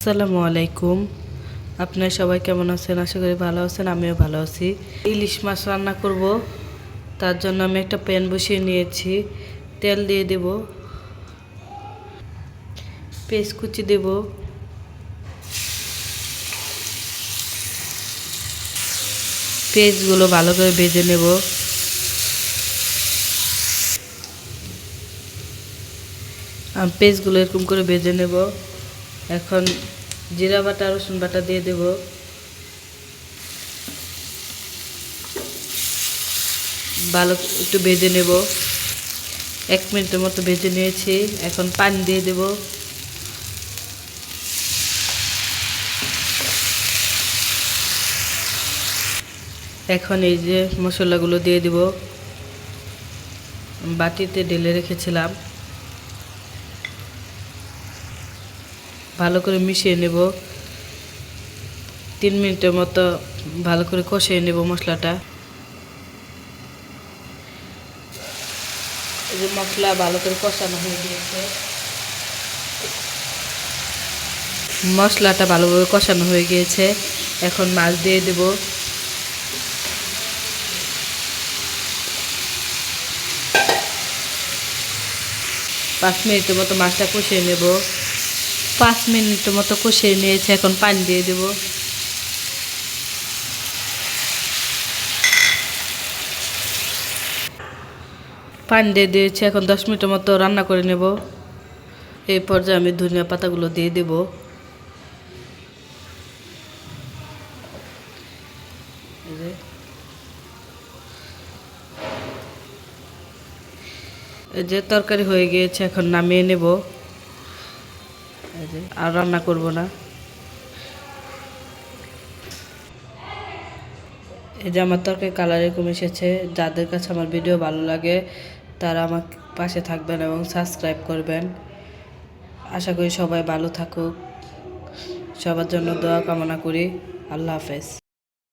আসসালামু আলাইকুম। আপনারা সবাই কেমন আছেন? আশা করি ভালো আছেন, আমিও ভালো আছি। ইলিশ মাছ রান্না করব, তার জন্য আমি একটা প্যান বসিয়ে নিয়েছি। তেল দিয়ে দেব, পেঁয়াজ কুচি দেব, পেঁয়াজগুলো ভালো করে ভেজে নেব। আমি পেঁয়াজগুলো এরকম করে ভেজে নেব। এখন জিরা বাটা রসুন বাটা দিয়ে দেব। ভালো একটু ভেজে নেব। 1 মিনিটের মতো ভেজে নিয়েছি। এখন পানি দিয়ে দেব। এখন এই যে মশলাগুলো দিয়ে দিব, বাটিতে ঢেলে রেখেছিলাম। ভালো করে মিশিয়ে নেব। 3 মিনিটের মতো ভালো করে কষিয়ে নেব মশলাটা। এই যে মশলা ভালো করে কষানো হয়ে গিয়েছে। মশলাটা ভালোভাবে কষানো হয়ে গিয়েছে। এখন মাছ দিয়ে দেব। 5 মিনিটের মতো মাছটা কষিয়ে নেব। 5 মিনিটের মতো কষিয়ে নিয়েছে। এখন পানি দিয়ে দেব। পানি দিয়ে দিয়েছি। এখন 10 মিনিটের মতো রান্না করে নেব। এই পর্যায়ে আমি ধনিয়া পাতাগুলো দিয়ে দেব। এই যে তরকারি হয়ে গিয়েছে, এখন নামিয়ে নেব। আর রান্না করব না। এই যে আমার তরকারি কালার এরকম এসেছে। যাদের কাছে আমার ভিডিও ভালো লাগে তারা আমার পাশে থাকবেন এবং সাবস্ক্রাইব করবেন। আশা করি সবাই ভালো থাকুক। সবার জন্য দোয়া কামনা করি। আল্লাহ হাফেজ।